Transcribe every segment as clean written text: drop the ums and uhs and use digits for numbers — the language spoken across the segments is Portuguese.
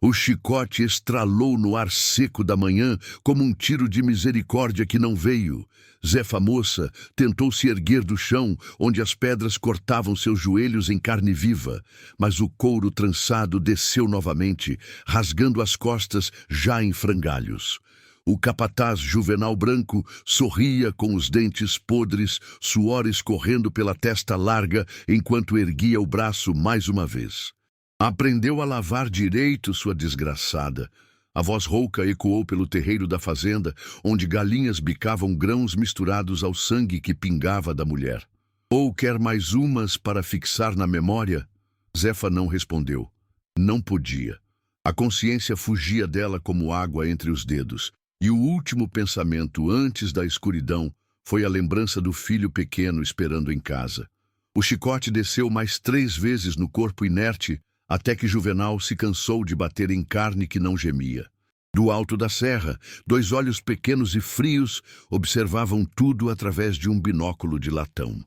O chicote estralou no ar seco da manhã como um tiro de misericórdia que não veio. Zefa Moça tentou se erguer do chão, onde as pedras cortavam seus joelhos em carne viva, mas o couro trançado desceu novamente, rasgando as costas já em frangalhos. O capataz Juvenal Branco sorria com os dentes podres, suor escorrendo pela testa larga, enquanto erguia o braço mais uma vez. Aprendeu a lavar direito, sua desgraçada. A voz rouca ecoou pelo terreiro da fazenda, onde galinhas bicavam grãos misturados ao sangue que pingava da mulher. Ou quer mais umas para fixar na memória? Zefa não respondeu. Não podia. A consciência fugia dela como água entre os dedos. E o último pensamento antes da escuridão foi a lembrança do filho pequeno esperando em casa. O chicote desceu mais 3 vezes no corpo inerte, até que Juvenal se cansou de bater em carne que não gemia. Do alto da serra, 2 olhos pequenos e frios observavam tudo através de um binóculo de latão.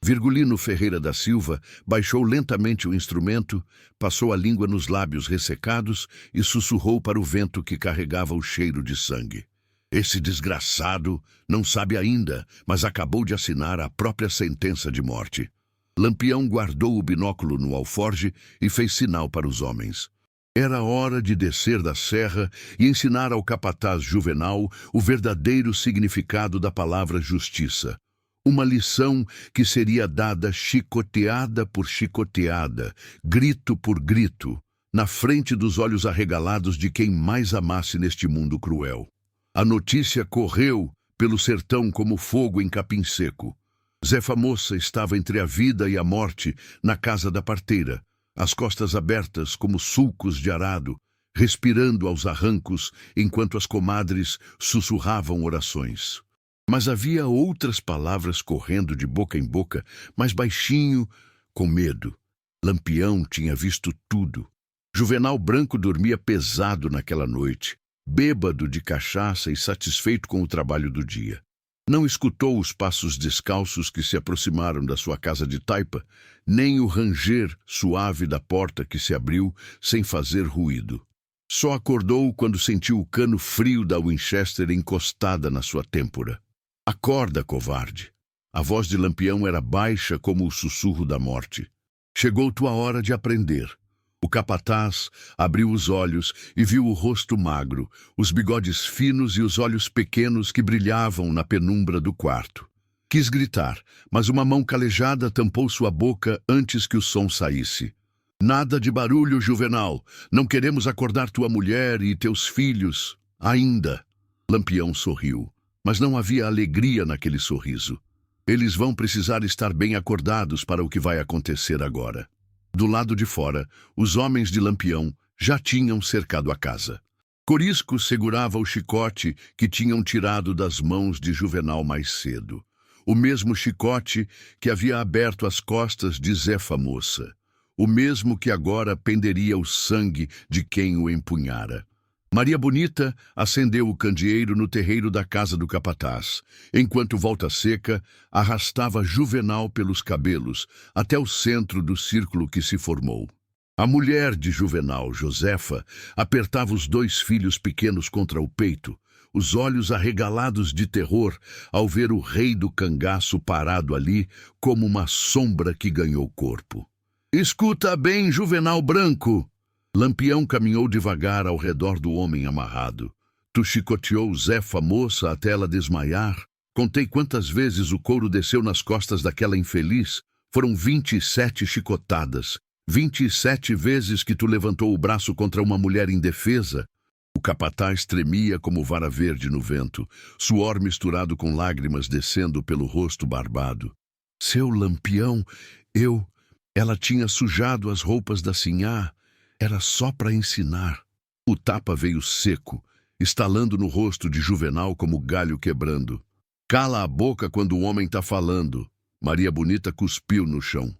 Virgulino Ferreira da Silva baixou lentamente o instrumento, passou a língua nos lábios ressecados e sussurrou para o vento que carregava o cheiro de sangue. Esse desgraçado não sabe ainda, mas acabou de assinar a própria sentença de morte. Lampião guardou o binóculo no alforge e fez sinal para os homens. Era hora de descer da serra e ensinar ao capataz Juvenal o verdadeiro significado da palavra justiça. Uma lição que seria dada chicoteada por chicoteada, grito por grito, na frente dos olhos arregalados de quem mais amasse neste mundo cruel. A notícia correu pelo sertão como fogo em capim seco. Zefa Moça estava entre a vida e a morte na casa da parteira, as costas abertas como sulcos de arado, respirando aos arrancos enquanto as comadres sussurravam orações. Mas havia outras palavras correndo de boca em boca, mais baixinho, com medo. Lampião tinha visto tudo. Juvenal Branco dormia pesado naquela noite, bêbado de cachaça e satisfeito com o trabalho do dia. Não escutou os passos descalços que se aproximaram da sua casa de taipa, nem o ranger suave da porta que se abriu sem fazer ruído. Só acordou quando sentiu o cano frio da Winchester encostada na sua têmpora. Acorda, covarde. A voz de Lampião era baixa como o sussurro da morte. Chegou tua hora de aprender. O capataz abriu os olhos e viu o rosto magro, os bigodes finos e os olhos pequenos que brilhavam na penumbra do quarto. Quis gritar, mas uma mão calejada tampou sua boca antes que o som saísse. Nada de barulho, Juvenal. Não queremos acordar tua mulher e teus filhos. Ainda. Lampião sorriu, mas não havia alegria naquele sorriso. Eles vão precisar estar bem acordados para o que vai acontecer agora. Do lado de fora, os homens de Lampião já tinham cercado a casa. Corisco segurava o chicote que tinham tirado das mãos de Juvenal mais cedo. O mesmo chicote que havia aberto as costas de Zefa Moça. O mesmo que agora penderia o sangue de quem o empunhara. Maria Bonita acendeu o candeeiro no terreiro da casa do capataz, enquanto Volta Seca arrastava Juvenal pelos cabelos até o centro do círculo que se formou. A mulher de Juvenal, Josefa, apertava os 2 filhos pequenos contra o peito, os olhos arregalados de terror ao ver o rei do cangaço parado ali como uma sombra que ganhou corpo. Escuta bem, Juvenal Branco! Lampião caminhou devagar ao redor do homem amarrado. Tu chicoteou Zefa Moça até ela desmaiar. Contei quantas vezes o couro desceu nas costas daquela infeliz. Foram 27 chicotadas. 27 vezes que tu levantou o braço contra uma mulher indefesa. O capataz tremia como vara verde no vento, suor misturado com lágrimas descendo pelo rosto barbado. Seu Lampião, ela tinha sujado as roupas da sinhá. Era só para ensinar. O tapa veio seco, estalando no rosto de Juvenal como galho quebrando. Cala a boca quando o homem tá falando. Maria Bonita cuspiu no chão.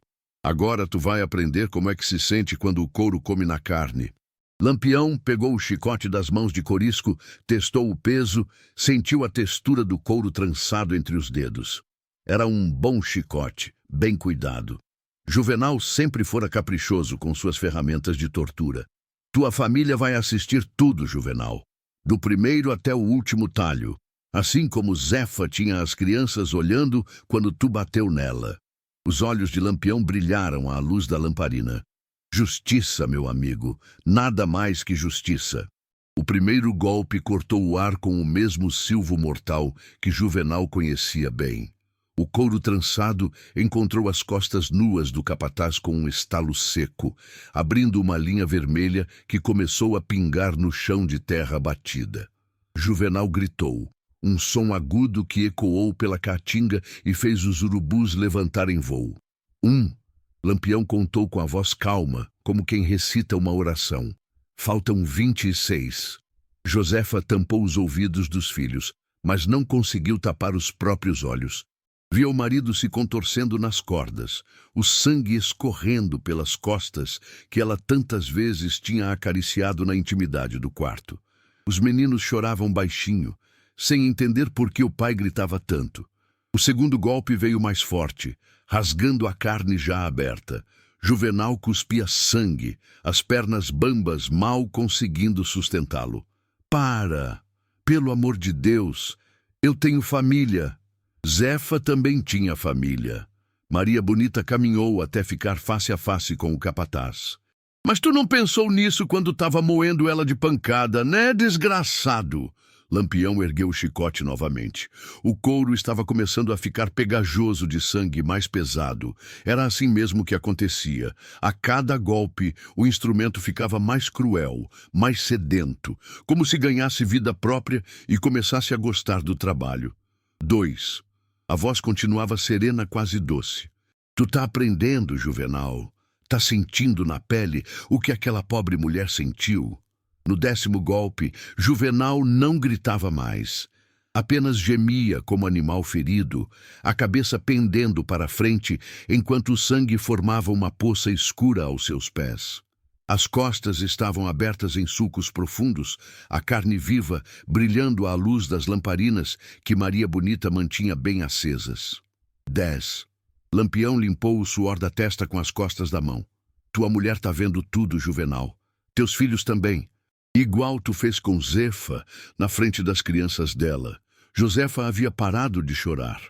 Agora tu vai aprender como é que se sente quando o couro come na carne. Lampião pegou o chicote das mãos de Corisco, testou o peso, sentiu a textura do couro trançado entre os dedos. Era um bom chicote, bem cuidado. Juvenal sempre fora caprichoso com suas ferramentas de tortura. Tua família vai assistir tudo, Juvenal, do primeiro até o último talho, assim como Zefa tinha as crianças olhando quando tu bateu nela. Os olhos de Lampião brilharam à luz da lamparina. Justiça, meu amigo, nada mais que justiça. O primeiro golpe cortou o ar com o mesmo silvo mortal que Juvenal conhecia bem. O couro trançado encontrou as costas nuas do capataz com um estalo seco, abrindo uma linha vermelha que começou a pingar no chão de terra batida. Juvenal gritou, um som agudo que ecoou pela caatinga e fez os urubus levantarem voo. Lampião contou com a voz calma, como quem recita uma oração. Faltam 26. Josefa tampou os ouvidos dos filhos, mas não conseguiu tapar os próprios olhos. Via o marido se contorcendo nas cordas, o sangue escorrendo pelas costas que ela tantas vezes tinha acariciado na intimidade do quarto. Os meninos choravam baixinho, sem entender por que o pai gritava tanto. O segundo golpe veio mais forte, rasgando a carne já aberta. Juvenal cuspia sangue, as pernas bambas mal conseguindo sustentá-lo. Para! Pelo amor de Deus! Eu tenho família! Zefa também tinha família. Maria Bonita caminhou até ficar face a face com o capataz. Mas tu não pensou nisso quando estava moendo ela de pancada, né, desgraçado? Lampião ergueu o chicote novamente. O couro estava começando a ficar pegajoso de sangue mais pesado. Era assim mesmo que acontecia. A cada golpe, o instrumento ficava mais cruel, mais sedento, como se ganhasse vida própria e começasse a gostar do trabalho. 2. A voz continuava serena, quase doce. Tu tá aprendendo, Juvenal. Tá sentindo na pele o que aquela pobre mulher sentiu. No 10º golpe, Juvenal não gritava mais. Apenas gemia como animal ferido, a cabeça pendendo para a frente, enquanto o sangue formava uma poça escura aos seus pés. As costas estavam abertas em sulcos profundos, a carne viva brilhando à luz das lamparinas que Maria Bonita mantinha bem acesas. 10. Lampião limpou o suor da testa com as costas da mão. Tua mulher tá vendo tudo, Juvenal. Teus filhos também. Igual tu fez com Zefa, na frente das crianças dela. Josefa havia parado de chorar.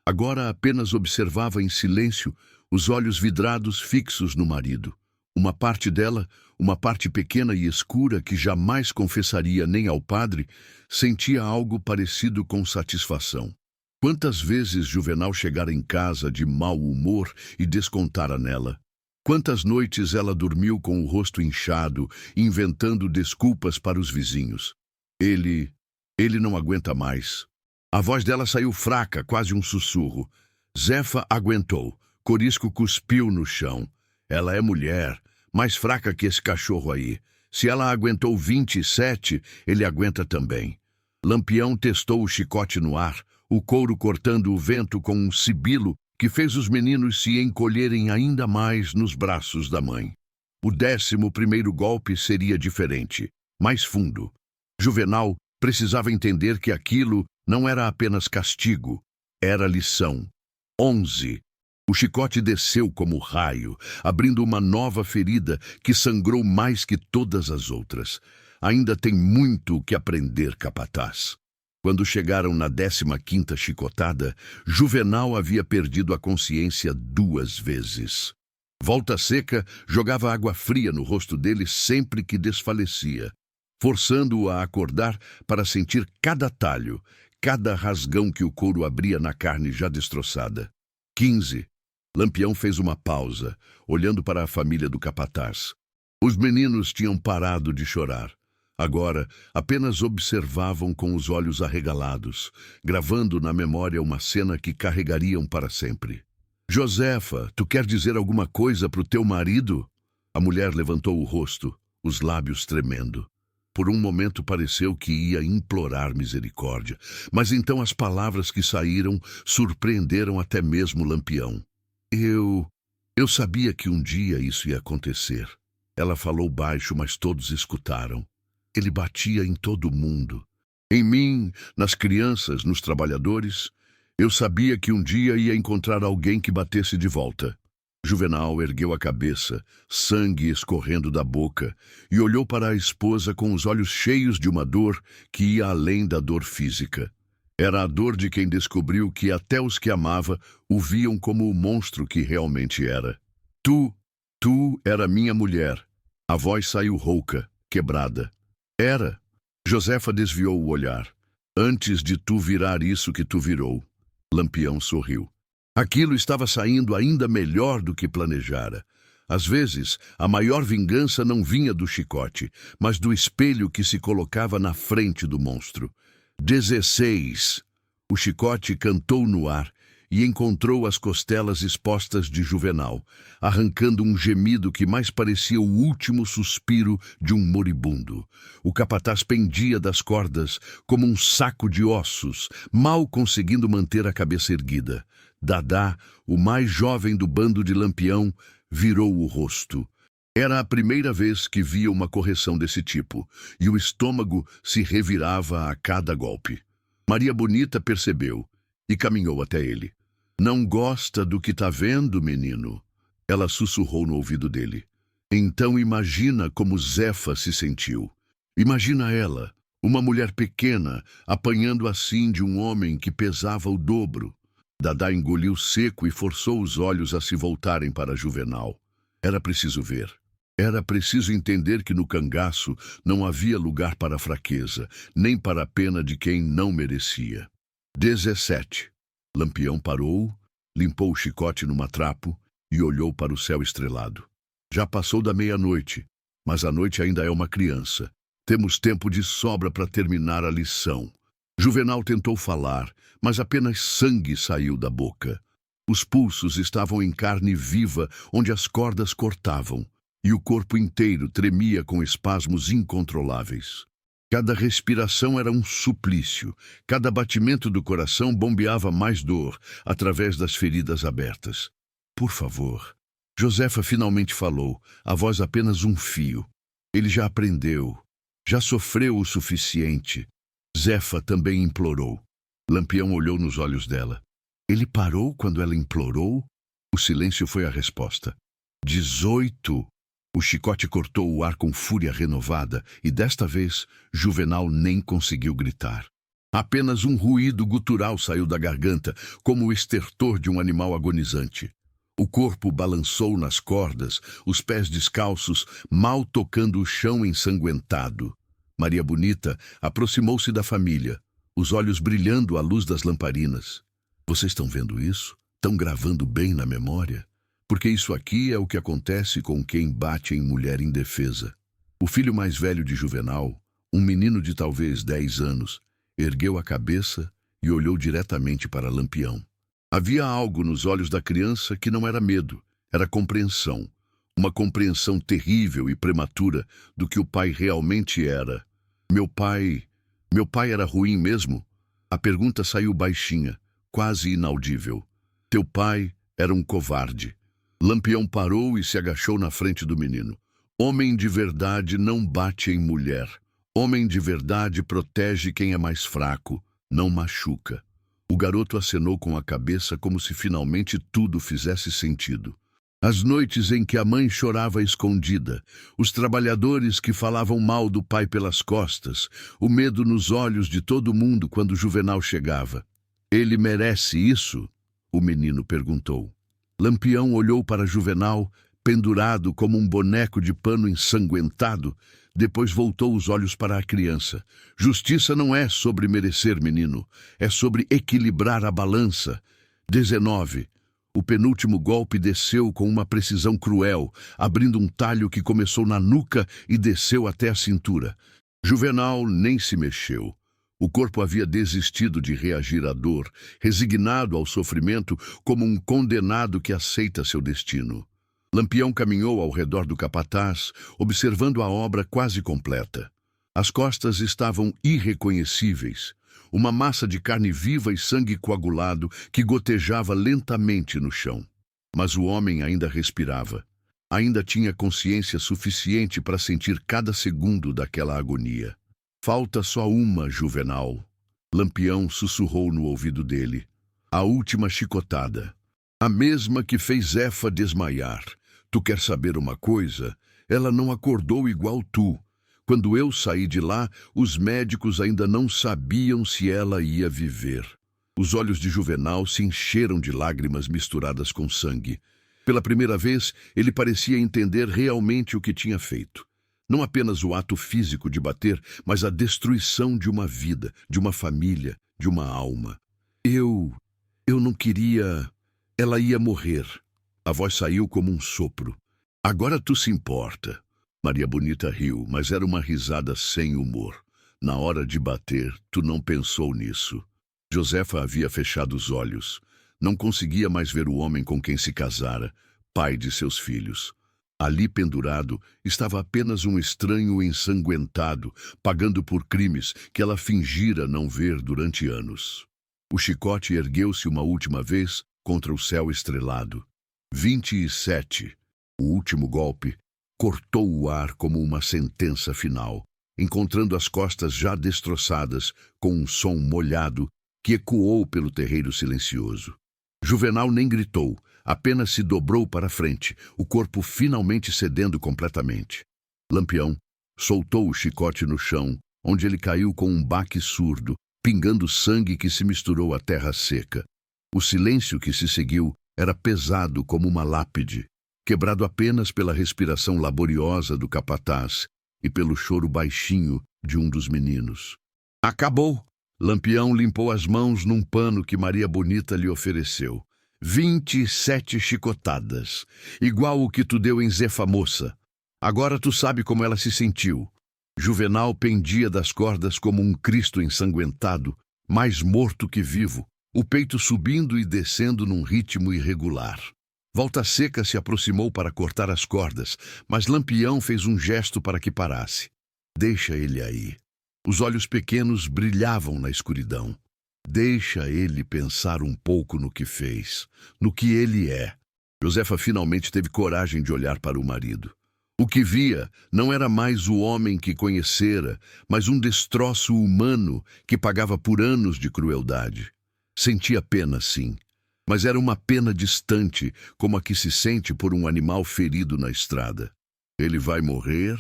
Agora apenas observava em silêncio, os olhos vidrados fixos no marido. Uma parte dela, uma parte pequena e escura que jamais confessaria nem ao padre, sentia algo parecido com satisfação. Quantas vezes Juvenal chegara em casa de mau humor e descontara nela? Quantas noites ela dormiu com o rosto inchado, inventando desculpas para os vizinhos? Ele não aguenta mais. A voz dela saiu fraca, quase um sussurro. Zefa aguentou. Corisco cuspiu no chão. Ela é mulher, mais fraca que esse cachorro aí. Se ela aguentou 27, ele aguenta também. Lampião testou o chicote no ar, o couro cortando o vento com um sibilo que fez os meninos se encolherem ainda mais nos braços da mãe. O 11º golpe seria diferente, mais fundo. Juvenal precisava entender que aquilo não era apenas castigo, era lição. 11. O chicote desceu como raio, abrindo uma nova ferida que sangrou mais que todas as outras. Ainda tem muito o que aprender, capataz. Quando chegaram na 15ª chicotada, Juvenal havia perdido a consciência 2 vezes. Volta Seca jogava água fria no rosto dele sempre que desfalecia, forçando-o a acordar para sentir cada talho, cada rasgão que o couro abria na carne já destroçada. 15. Lampião fez uma pausa, olhando para a família do capataz. Os meninos tinham parado de chorar. Agora, apenas observavam com os olhos arregalados, gravando na memória uma cena que carregariam para sempre. Josefa, tu quer dizer alguma coisa para o teu marido? A mulher levantou o rosto, os lábios tremendo. Por um momento pareceu que ia implorar misericórdia, mas então as palavras que saíram surpreenderam até mesmo Lampião. Eu sabia que um dia isso ia acontecer. Ela falou baixo, mas todos escutaram. Ele batia em todo mundo. Em mim, nas crianças, nos trabalhadores. Eu sabia que um dia ia encontrar alguém que batesse de volta. Juvenal ergueu a cabeça, sangue escorrendo da boca, e olhou para a esposa com os olhos cheios de uma dor que ia além da dor física. Era a dor de quem descobriu que até os que amava o viam como o monstro que realmente era. Tu era minha mulher. A voz saiu rouca, quebrada. Era. Josefa desviou o olhar. Antes de tu virar isso que tu virou. Lampião sorriu. Aquilo estava saindo ainda melhor do que planejara. Às vezes, a maior vingança não vinha do chicote, mas do espelho que se colocava na frente do monstro. 16. O chicote cantou no ar e encontrou as costelas expostas de Juvenal, arrancando um gemido que mais parecia o último suspiro de um moribundo. O capataz pendia das cordas como um saco de ossos, mal conseguindo manter a cabeça erguida. Dadá, o mais jovem do bando de Lampião, virou o rosto. Era a primeira vez que via uma correção desse tipo, e o estômago se revirava a cada golpe. Maria Bonita percebeu e caminhou até ele. Não gosta do que tá vendo, menino? Ela sussurrou no ouvido dele. Então imagina como Zefa se sentiu. Imagina ela, uma mulher pequena, apanhando assim de um homem que pesava o dobro. Dadá engoliu seco e forçou os olhos a se voltarem para Juvenal. Era preciso ver. Era preciso entender que no cangaço não havia lugar para a fraqueza, nem para a pena de quem não merecia. 17. Lampião parou, limpou o chicote numa trapo e olhou para o céu estrelado. Já passou da meia-noite, mas a noite ainda é uma criança. Temos tempo de sobra para terminar a lição. Juvenal tentou falar, mas apenas sangue saiu da boca. Os pulsos estavam em carne viva, onde as cordas cortavam, e o corpo inteiro tremia com espasmos incontroláveis. Cada respiração era um suplício, cada batimento do coração bombeava mais dor através das feridas abertas. Por favor. Josefa finalmente falou, a voz apenas um fio. Ele já aprendeu, já sofreu o suficiente. Zefa também implorou. Lampião olhou nos olhos dela. Ele parou quando ela implorou? O silêncio foi a resposta. 18. O chicote cortou o ar com fúria renovada e, desta vez, Juvenal nem conseguiu gritar. Apenas um ruído gutural saiu da garganta, como o estertor de um animal agonizante. O corpo balançou nas cordas, os pés descalços, mal tocando o chão ensanguentado. Maria Bonita aproximou-se da família, os olhos brilhando à luz das lamparinas. Vocês estão vendo isso? Estão gravando bem na memória? Porque isso aqui é o que acontece com quem bate em mulher indefesa. O filho mais velho de Juvenal, um menino de talvez 10 anos, ergueu a cabeça e olhou diretamente para Lampião. Havia algo nos olhos da criança que não era medo, era compreensão. Uma compreensão terrível e prematura do que o pai realmente era. Meu pai era ruim mesmo? A pergunta saiu baixinha, quase inaudível. Teu pai era um covarde. Lampião parou e se agachou na frente do menino. Homem de verdade não bate em mulher. Homem de verdade protege quem é mais fraco, não machuca. O garoto acenou com a cabeça como se finalmente tudo fizesse sentido. As noites em que a mãe chorava escondida, os trabalhadores que falavam mal do pai pelas costas, o medo nos olhos de todo mundo quando Juvenal chegava. Ele merece isso? O menino perguntou. Lampião olhou para Juvenal, pendurado como um boneco de pano ensanguentado, depois voltou os olhos para a criança. Justiça não é sobre merecer, menino, é sobre equilibrar a balança. 19. O penúltimo golpe desceu com uma precisão cruel, abrindo um talho que começou na nuca e desceu até a cintura. Juvenal nem se mexeu. O corpo havia desistido de reagir à dor, resignado ao sofrimento como um condenado que aceita seu destino. Lampião caminhou ao redor do capataz, observando a obra quase completa. As costas estavam irreconhecíveis, uma massa de carne viva e sangue coagulado que gotejava lentamente no chão. Mas o homem ainda respirava. Ainda tinha consciência suficiente para sentir cada segundo daquela agonia. Falta só uma, Juvenal. Lampião sussurrou no ouvido dele. A última chicotada. A mesma que fez Zefa desmaiar. Tu quer saber uma coisa? Ela não acordou igual tu. Quando eu saí de lá, os médicos ainda não sabiam se ela ia viver. Os olhos de Juvenal se encheram de lágrimas misturadas com sangue. Pela primeira vez, ele parecia entender realmente o que tinha feito. Não apenas o ato físico de bater, mas a destruição de uma vida, de uma família, de uma alma. Eu não queria... Ela ia morrer. A voz saiu como um sopro. Agora tu se importa. Maria Bonita riu, mas era uma risada sem humor. Na hora de bater, tu não pensou nisso. Josefa havia fechado os olhos. Não conseguia mais ver o homem com quem se casara, pai de seus filhos. Ali pendurado estava apenas um estranho ensanguentado, pagando por crimes que ela fingira não ver durante anos. O chicote ergueu-se uma última vez contra o céu estrelado. 27. O último golpe cortou o ar como uma sentença final, encontrando as costas já destroçadas com um som molhado que ecoou pelo terreiro silencioso. Juvenal nem gritou, apenas se dobrou para frente, o corpo finalmente cedendo completamente. Lampião soltou o chicote no chão, onde ele caiu com um baque surdo, pingando sangue que se misturou à terra seca. O silêncio que se seguiu era pesado como uma lápide, quebrado apenas pela respiração laboriosa do capataz e pelo choro baixinho de um dos meninos. Acabou! Lampião limpou as mãos num pano que Maria Bonita lhe ofereceu. 27 chicotadas, igual o que tu deu em Zefa Moça. Agora tu sabe como ela se sentiu. Juvenal pendia das cordas como um Cristo ensanguentado, mais morto que vivo, o peito subindo e descendo num ritmo irregular. Volta Seca se aproximou para cortar as cordas, mas Lampião fez um gesto para que parasse. Deixa ele aí. Os olhos pequenos brilhavam na escuridão. Deixa ele pensar um pouco no que fez, no que ele é. Josefa finalmente teve coragem de olhar para o marido. O que via não era mais o homem que conhecera, mas um destroço humano que pagava por anos de crueldade. Sentia pena, sim, mas era uma pena distante, como a que se sente por um animal ferido na estrada. Ele vai morrer?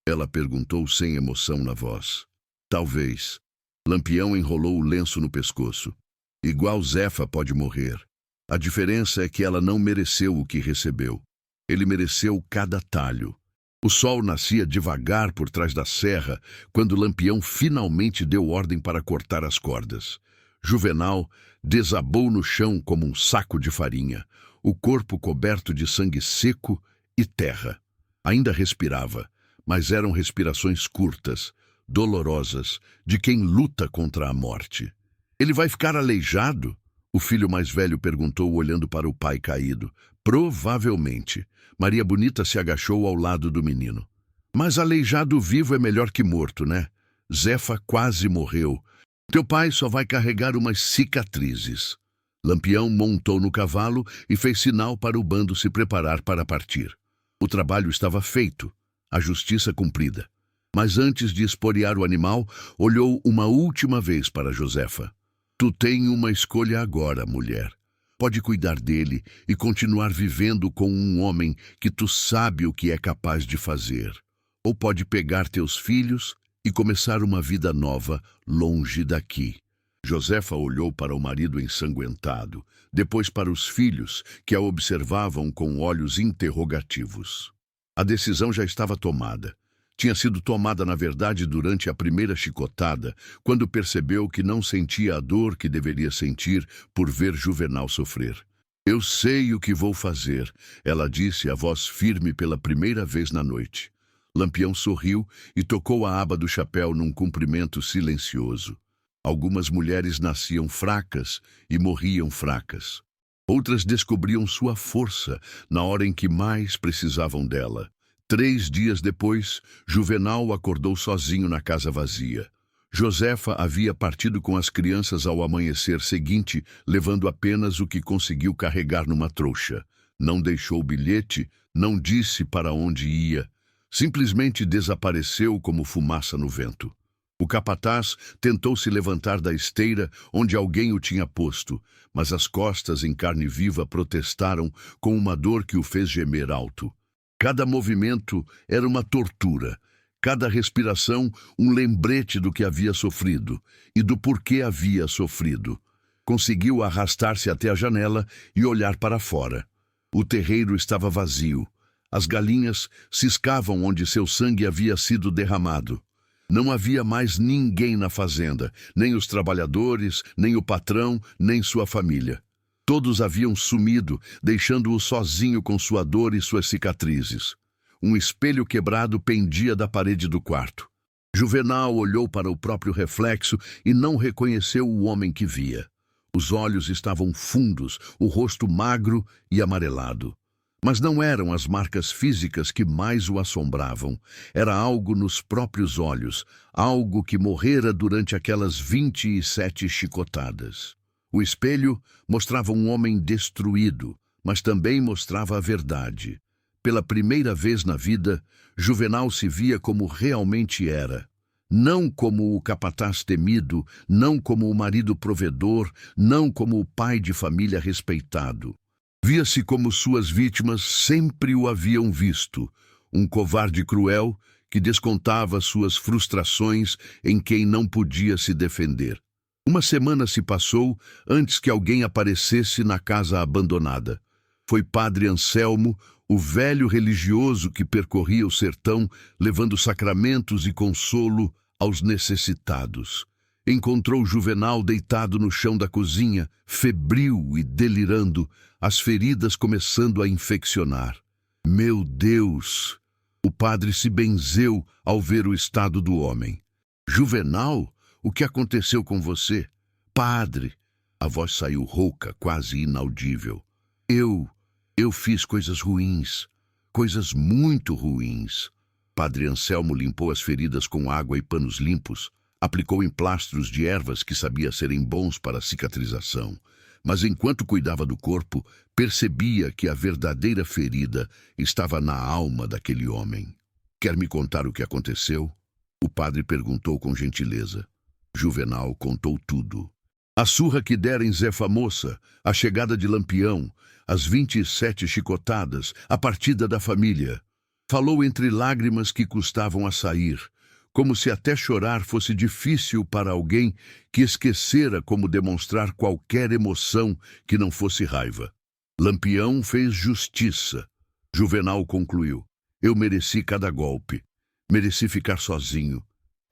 Ela perguntou sem emoção na voz. Talvez. Lampião enrolou o lenço no pescoço. Igual Zefa pode morrer. A diferença é que ela não mereceu o que recebeu. Ele mereceu cada talho. O sol nascia devagar por trás da serra quando Lampião finalmente deu ordem para cortar as cordas. Juvenal desabou no chão como um saco de farinha, o corpo coberto de sangue seco e terra. Ainda respirava, mas eram respirações curtas, dolorosas, de quem luta contra a morte. Ele vai ficar aleijado? O filho mais velho perguntou, olhando para o pai caído. Provavelmente. Maria Bonita se agachou ao lado do menino. Mas aleijado vivo é melhor que morto, né? Zefa quase morreu. Teu pai só vai carregar umas cicatrizes. Lampião montou no cavalo e fez sinal para o bando se preparar para partir. O trabalho estava feito, a justiça cumprida. Mas antes de esporear o animal, olhou uma última vez para Josefa. Tu tem uma escolha agora, mulher. Pode cuidar dele e continuar vivendo com um homem que tu sabe o que é capaz de fazer. Ou pode pegar teus filhos e começar uma vida nova longe daqui. Josefa olhou para o marido ensanguentado, depois para os filhos, que a observavam com olhos interrogativos. A decisão já estava tomada. Tinha sido tomada, na verdade, durante a primeira chicotada, quando percebeu que não sentia a dor que deveria sentir por ver Juvenal sofrer. Eu sei o que vou fazer, ela disse, a voz firme pela primeira vez na noite. Lampião sorriu e tocou a aba do chapéu num cumprimento silencioso. Algumas mulheres nasciam fracas e morriam fracas. Outras descobriam sua força na hora em que mais precisavam dela. 3 dias depois, Juvenal acordou sozinho na casa vazia. Josefa havia partido com as crianças ao amanhecer seguinte, levando apenas o que conseguiu carregar numa trouxa. Não deixou bilhete, não disse para onde ia. Simplesmente desapareceu como fumaça no vento. O O capataz tentou se levantar da esteira onde alguém o tinha posto, mas as costas em carne viva protestaram com uma dor que o fez gemer alto. Cada movimento era uma tortura, cada respiração um lembrete do que havia sofrido e do porquê havia sofrido. Conseguiu arrastar-se até a janela e olhar para fora. O terreiro estava vazio. As galinhas ciscavam onde seu sangue havia sido derramado. Não havia mais ninguém na fazenda, nem os trabalhadores, nem o patrão, nem sua família. Todos haviam sumido, deixando-o sozinho com sua dor e suas cicatrizes. Um espelho quebrado pendia da parede do quarto. Juvenal olhou para o próprio reflexo e não reconheceu o homem que via. Os olhos estavam fundos, o rosto magro e amarelado. Mas não eram as marcas físicas que mais o assombravam. Era algo nos próprios olhos, algo que morrera durante aquelas 27 chicotadas. O espelho mostrava um homem destruído, mas também mostrava a verdade. Pela primeira vez na vida, Juvenal se via como realmente era. Não como o capataz temido, não como o marido provedor, não como o pai de família respeitado. Via-se como suas vítimas sempre o haviam visto, um covarde cruel que descontava suas frustrações em quem não podia se defender. Uma semana se passou antes que alguém aparecesse na casa abandonada. Foi Padre Anselmo, o velho religioso que percorria o sertão, levando sacramentos e consolo aos necessitados. Encontrou Juvenal deitado no chão da cozinha, febril e delirando, as feridas começando a infeccionar. Meu Deus! O padre se benzeu ao ver o estado do homem. Juvenal, o que aconteceu com você? Padre! A voz saiu rouca, quase inaudível. Eu fiz coisas ruins, coisas muito ruins. Padre Anselmo limpou as feridas com água e panos limpos, aplicou emplastros de ervas que sabia serem bons para a cicatrização. Mas enquanto cuidava do corpo, percebia que a verdadeira ferida estava na alma daquele homem. Quer me contar o que aconteceu? O padre perguntou com gentileza. Juvenal contou tudo. A surra que dera em Zefa Moça, a chegada de Lampião, as 27 chicotadas, a partida da família. Falou entre lágrimas que custavam a sair, como se até chorar fosse difícil para alguém que esquecera como demonstrar qualquer emoção que não fosse raiva. Lampião fez justiça. Juvenal concluiu. Eu mereci cada golpe. Mereci ficar sozinho.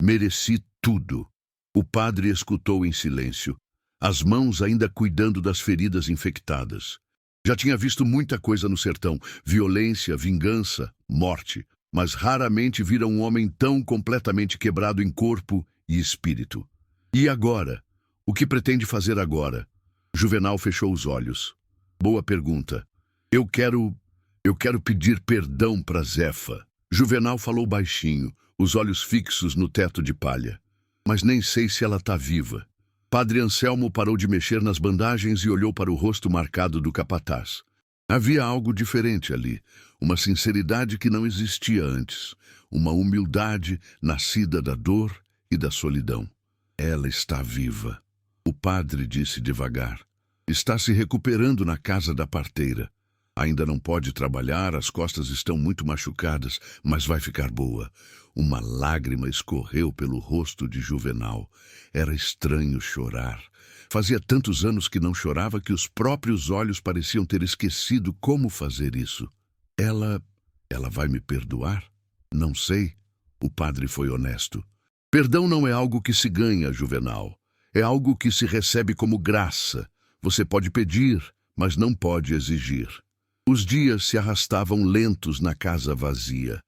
Mereci tudo. O padre escutou em silêncio, as mãos ainda cuidando das feridas infectadas. Já tinha visto muita coisa no sertão, violência, vingança, morte, mas raramente vira um homem tão completamente quebrado em corpo e espírito. E agora? O que pretende fazer agora? Juvenal fechou os olhos. Boa pergunta. Eu quero pedir perdão para Zefa. Juvenal falou baixinho, os olhos fixos no teto de palha. Mas nem sei se ela está viva. Padre Anselmo parou de mexer nas bandagens e olhou para o rosto marcado do capataz. Havia algo diferente ali, uma sinceridade que não existia antes, uma humildade nascida da dor e da solidão. Ela está viva. O padre disse devagar. Está se recuperando na casa da parteira. Ainda não pode trabalhar, as costas estão muito machucadas, mas vai ficar boa. Uma lágrima escorreu pelo rosto de Juvenal. Era estranho chorar. Fazia tantos anos que não chorava que os próprios olhos pareciam ter esquecido como fazer isso. Ela vai me perdoar? Não sei. O padre foi honesto. Perdão não é algo que se ganha, Juvenal. É algo que se recebe como graça. Você pode pedir, mas não pode exigir. Os dias se arrastavam lentos na casa vazia.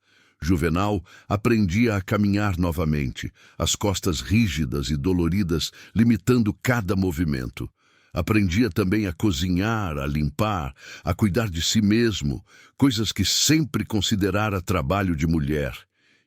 Juvenal aprendia a caminhar novamente, as costas rígidas e doloridas limitando cada movimento. Aprendia também a cozinhar, a limpar, a cuidar de si mesmo, coisas que sempre considerara trabalho de mulher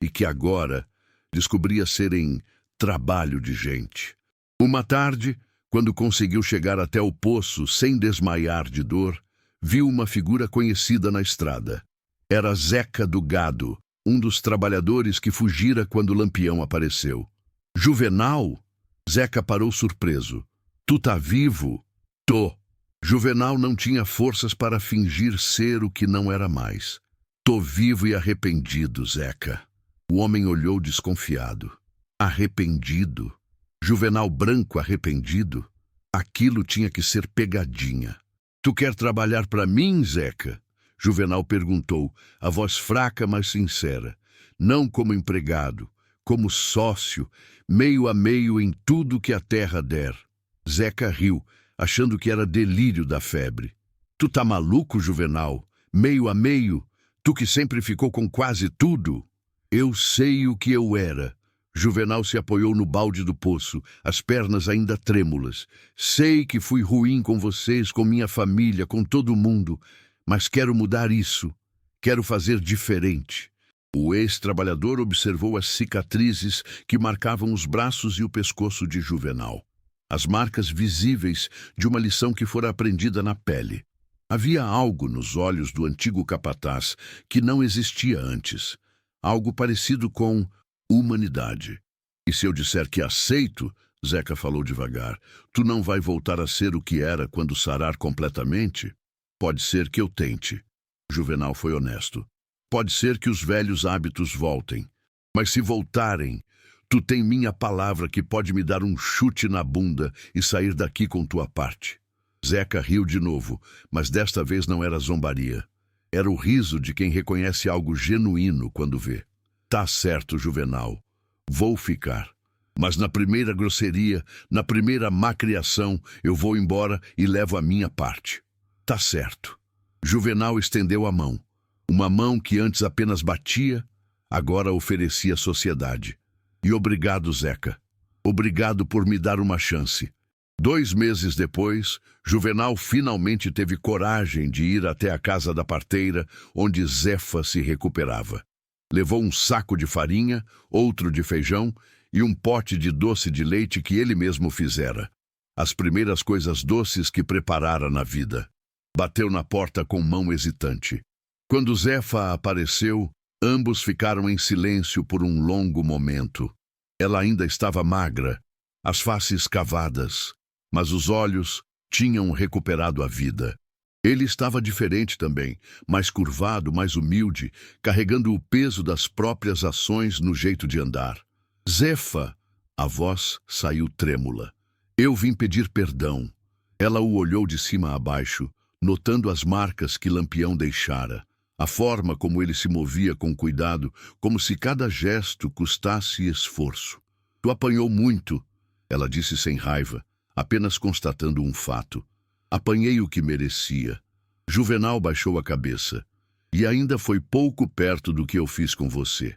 e que agora descobria serem trabalho de gente. Uma tarde, quando conseguiu chegar até o poço sem desmaiar de dor, viu uma figura conhecida na estrada. Era Zeca do Gado, um dos trabalhadores que fugira quando Lampião apareceu. Juvenal? Zeca parou surpreso. Tu tá vivo? Tô. Juvenal não tinha forças para fingir ser o que não era mais. Tô vivo e arrependido, Zeca. O homem olhou desconfiado. Arrependido? Juvenal branco arrependido? Aquilo tinha que ser pegadinha. Tu quer trabalhar para mim, Zeca? Juvenal perguntou, a voz fraca, mas sincera. Não como empregado, como sócio, meio a meio em tudo que a terra der. Zeca riu, achando que era delírio da febre. Tu tá maluco, Juvenal? Meio a meio? Tu que sempre ficou com quase tudo? Eu sei o que eu era. Juvenal se apoiou no balde do poço, as pernas ainda trêmulas. Sei que fui ruim com vocês, com minha família, com todo mundo, mas quero mudar isso. Quero fazer diferente. O ex-trabalhador observou as cicatrizes que marcavam os braços e o pescoço de Juvenal. As marcas visíveis de uma lição que fora aprendida na pele. Havia algo nos olhos do antigo capataz que não existia antes. Algo parecido com humanidade. E se eu disser que aceito, Zeca falou devagar, tu não vai voltar a ser o que era quando sarar completamente? Pode ser que eu tente. Juvenal foi honesto. Pode ser que os velhos hábitos voltem. Mas se voltarem, tu tem minha palavra que pode me dar um chute na bunda e sair daqui com tua parte. Zeca riu de novo, mas desta vez não era zombaria. Era o riso de quem reconhece algo genuíno quando vê. Tá certo, Juvenal. Vou ficar. Mas na primeira grosseria, na primeira macriação, eu vou embora e levo a minha parte. Tá certo. Juvenal estendeu a mão. Uma mão que antes apenas batia, agora oferecia sociedade. E obrigado, Zeca. Obrigado por me dar uma chance. 2 meses depois, Juvenal finalmente teve coragem de ir até a casa da parteira, onde Zefa se recuperava. Levou um saco de farinha, outro de feijão e um pote de doce de leite que ele mesmo fizera. As primeiras coisas doces que preparara na vida. Bateu na porta com mão hesitante. Quando Zefa apareceu, ambos ficaram em silêncio por um longo momento. Ela ainda estava magra, as faces cavadas, mas os olhos tinham recuperado a vida. Ele estava diferente também, mais curvado, mais humilde, carregando o peso das próprias ações no jeito de andar. Zefa, a voz saiu trêmula. Eu vim pedir perdão. Ela o olhou de cima a baixo, notando as marcas que Lampião deixara. A forma como ele se movia com cuidado, como se cada gesto custasse esforço. Tu apanhou muito, ela disse sem raiva, apenas constatando um fato. Apanhei o que merecia. Juvenal baixou a cabeça. E ainda foi pouco perto do que eu fiz com você.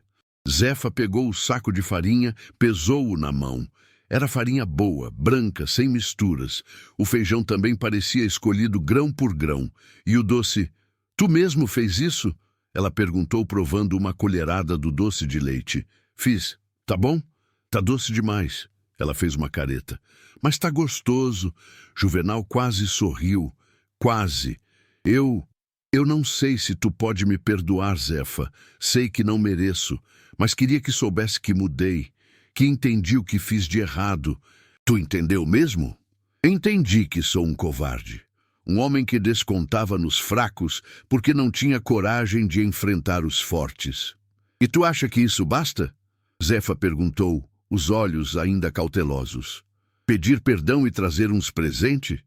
Zefa pegou o saco de farinha, pesou-o na mão. Era farinha boa, branca, sem misturas. O feijão também parecia escolhido grão por grão. E o doce... Tu mesmo fez isso? Ela perguntou, provando uma colherada do doce de leite. Fiz. Tá bom? Tá doce demais. Ela fez uma careta. Mas tá gostoso. Juvenal quase sorriu. Quase. Eu não sei se tu pode me perdoar, Zefa. Sei que não mereço. Mas queria que soubesse que mudei. Que entendi o que fiz de errado. Tu entendeu mesmo? Entendi que sou um covarde. Um homem que descontava nos fracos porque não tinha coragem de enfrentar os fortes. E tu acha que isso basta? Zefa perguntou, os olhos ainda cautelosos. Pedir perdão e trazer uns presentes?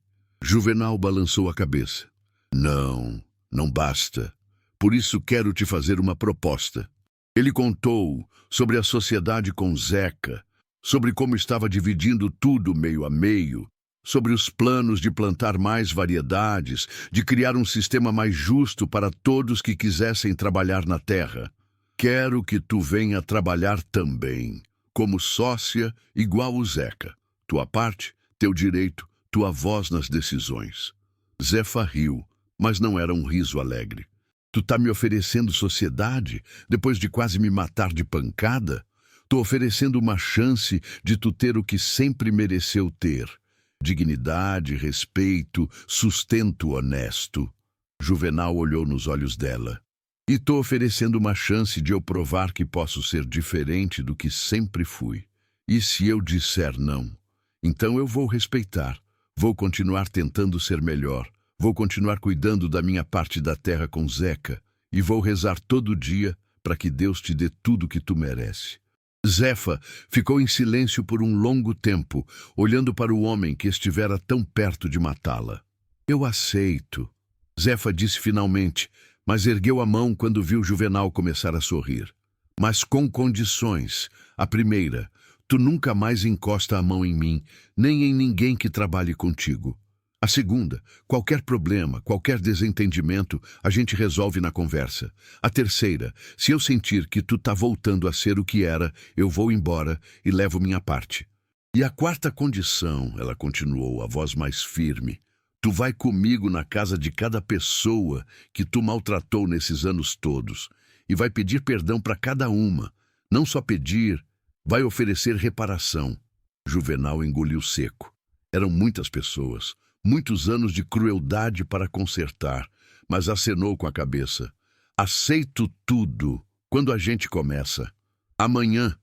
Juvenal balançou a cabeça. Não, não basta. Por isso quero te fazer uma proposta. Ele contou sobre a sociedade com Zeca, sobre como estava dividindo tudo meio a meio, sobre os planos de plantar mais variedades, de criar um sistema mais justo para todos que quisessem trabalhar na terra. Quero que tu venha trabalhar também, como sócia igual o Zeca. Tua parte, teu direito, tua voz nas decisões. Zefa riu, mas não era um riso alegre. Tu tá me oferecendo sociedade, depois de quase me matar de pancada? Tô oferecendo uma chance de tu ter o que sempre mereceu ter. Dignidade, respeito, sustento honesto. Juvenal olhou nos olhos dela. E tô oferecendo uma chance de eu provar que posso ser diferente do que sempre fui. E se eu disser não? Então eu vou respeitar. Vou continuar tentando ser melhor. Vou continuar cuidando da minha parte da terra com Zeca. E vou rezar todo dia para que Deus te dê tudo que tu merece. Zefa ficou em silêncio por um longo tempo, olhando para o homem que estivera tão perto de matá-la. Eu aceito, Zefa disse finalmente, mas ergueu a mão quando viu Juvenal começar a sorrir. Mas com condições. A primeira, tu nunca mais encosta a mão em mim, nem em ninguém que trabalhe contigo. A segunda, qualquer problema, qualquer desentendimento, a gente resolve na conversa. A terceira, se eu sentir que tu tá voltando a ser o que era, eu vou embora e levo minha parte. E a quarta condição, ela continuou, a voz mais firme, tu vai comigo na casa de cada pessoa que tu maltratou nesses anos todos e vai pedir perdão para cada uma. Não só pedir, vai oferecer reparação. Juvenal engoliu seco. Eram muitas pessoas. Muitos anos de crueldade para consertar, mas acenou com a cabeça. Aceito tudo, quando a gente começa. Amanhã,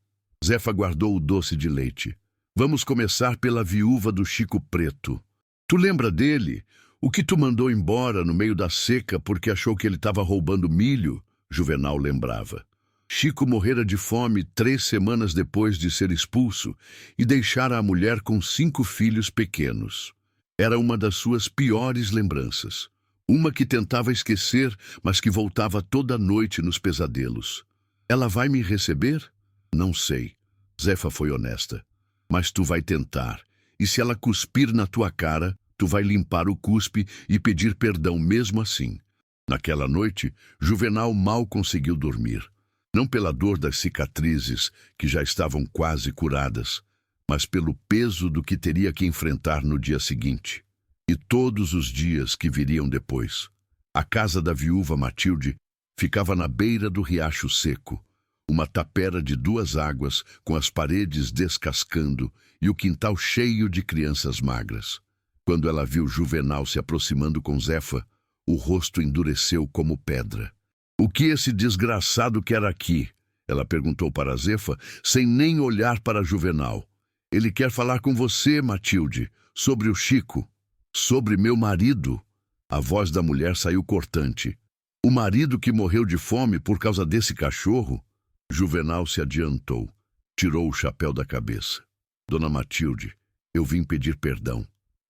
Zefa guardou o doce de leite. Vamos começar pela viúva do Chico Preto. Tu lembra dele? O que tu mandou embora no meio da seca porque achou que ele estava roubando milho? Juvenal lembrava. Chico morrera de fome 3 semanas depois de ser expulso e deixara a mulher com 5 filhos pequenos. Era uma das suas piores lembranças. Uma que tentava esquecer, mas que voltava toda noite nos pesadelos. Ela vai me receber? Não sei. Zefa foi honesta. Mas tu vai tentar. E se ela cuspir na tua cara, tu vai limpar o cuspe e pedir perdão mesmo assim. Naquela noite, Juvenal mal conseguiu dormir. Não pela dor das cicatrizes, que já estavam quase curadas, mas pelo peso do que teria que enfrentar no dia seguinte. E todos os dias que viriam depois. A casa da viúva Matilde ficava na beira do riacho seco, uma tapera de 2 águas com as paredes descascando e o quintal cheio de crianças magras. Quando ela viu Juvenal se aproximando com Zefa, o rosto endureceu como pedra. O que esse desgraçado quer aqui? Ela perguntou para Zefa, sem nem olhar para Juvenal. Ele quer falar com você, Matilde, sobre o Chico, sobre meu marido. A voz da mulher saiu cortante. O marido que morreu de fome por causa desse cachorro? Juvenal se adiantou, tirou o chapéu da cabeça. Dona Matilde, eu vim pedir perdão.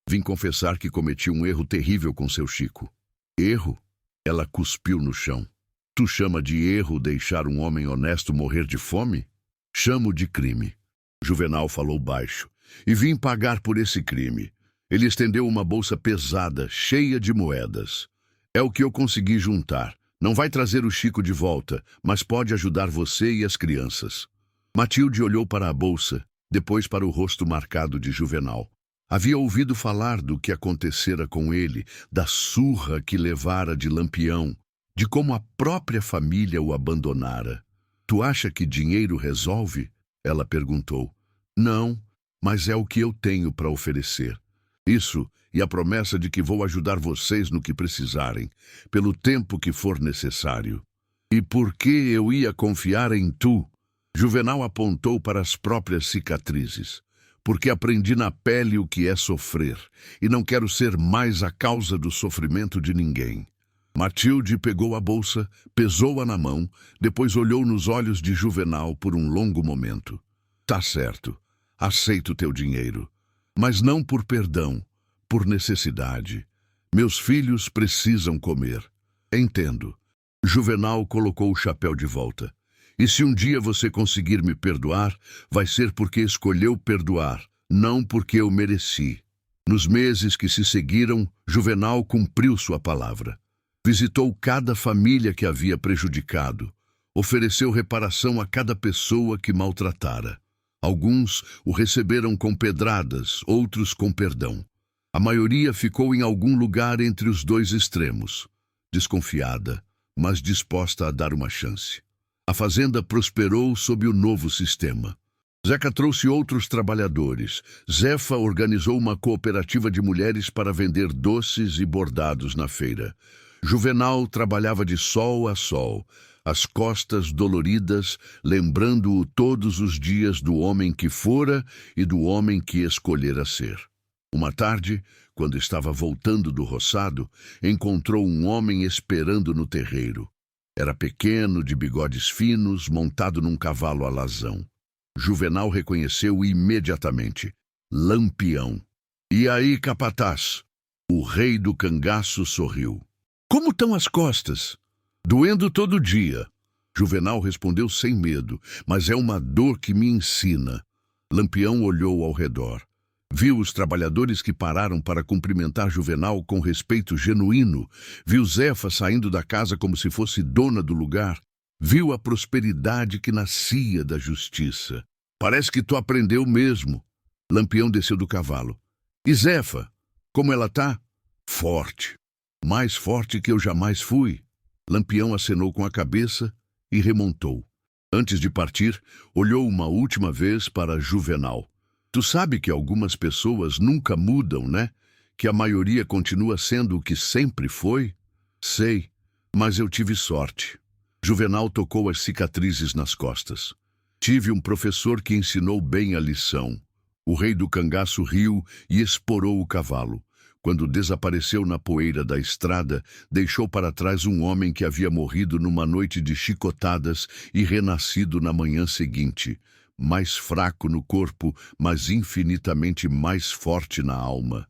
Vim confessar que cometi um erro terrível com seu Chico. Erro? Ela cuspiu no chão. Tu chama de erro deixar um homem honesto morrer de fome? Chamo de crime. Juvenal falou baixo. E vim pagar por esse crime. Ele estendeu uma bolsa pesada, cheia de moedas. É o que eu consegui juntar. Não vai trazer o Chico de volta, mas pode ajudar você e as crianças. Matilde olhou para a bolsa, depois para o rosto marcado de Juvenal. Havia ouvido falar do que acontecera com ele, da surra que levara de Lampião, de como a própria família o abandonara. Tu acha que dinheiro resolve? Ela perguntou. Não, mas é o que eu tenho para oferecer. Isso e a promessa de que vou ajudar vocês no que precisarem, pelo tempo que for necessário. E por que eu ia confiar em tu? Juvenal apontou para as próprias cicatrizes. Porque aprendi na pele o que é sofrer, e não quero ser mais a causa do sofrimento de ninguém. Matilde pegou a bolsa, pesou-a na mão, depois olhou nos olhos de Juvenal por um longo momento. Tá certo, aceito teu dinheiro, mas não por perdão, por necessidade. Meus filhos precisam comer. Entendo. Juvenal colocou o chapéu de volta. E se um dia você conseguir me perdoar, vai ser porque escolheu perdoar, não porque eu mereci. Nos meses que se seguiram, Juvenal cumpriu sua palavra. Visitou cada família que havia prejudicado. Ofereceu reparação a cada pessoa que maltratara. Alguns o receberam com pedradas, outros com perdão. A maioria ficou em algum lugar entre os 2 extremos, desconfiada, mas disposta a dar uma chance. A fazenda prosperou sob o novo sistema. Zeca trouxe outros trabalhadores. Zefa organizou uma cooperativa de mulheres para vender doces e bordados na feira. Juvenal trabalhava de sol a sol. as costas doloridas, lembrando-o todos os dias do homem que fora e do homem que escolhera ser. Uma tarde, quando estava voltando do roçado, encontrou um homem esperando no terreiro. Era pequeno, de bigodes finos, montado num cavalo alazão. Juvenal reconheceu-o imediatamente. Lampião. E aí, capataz? O rei do cangaço sorriu. Como estão as costas? Doendo todo dia. Juvenal respondeu sem medo, mas é uma dor que me ensina. Lampião olhou ao redor. Viu os trabalhadores que pararam para cumprimentar Juvenal com respeito genuíno. Viu Zefa saindo da casa como se fosse dona do lugar. Viu a prosperidade que nascia da justiça. Parece que tu aprendeu mesmo. Lampião desceu do cavalo. E Zefa, como ela tá? Forte. Mais forte que eu jamais fui. Lampião acenou com a cabeça e remontou. Antes de partir, olhou uma última vez para Juvenal. Tu sabe que algumas pessoas nunca mudam, né? Que a maioria continua sendo o que sempre foi? Sei, mas eu tive sorte. Juvenal tocou as cicatrizes nas costas. Tive um professor que ensinou bem a lição. O rei do cangaço riu e esporou o cavalo. Quando desapareceu na poeira da estrada, deixou para trás um homem que havia morrido numa noite de chicotadas e renascido na manhã seguinte, mais fraco no corpo, mas infinitamente mais forte na alma.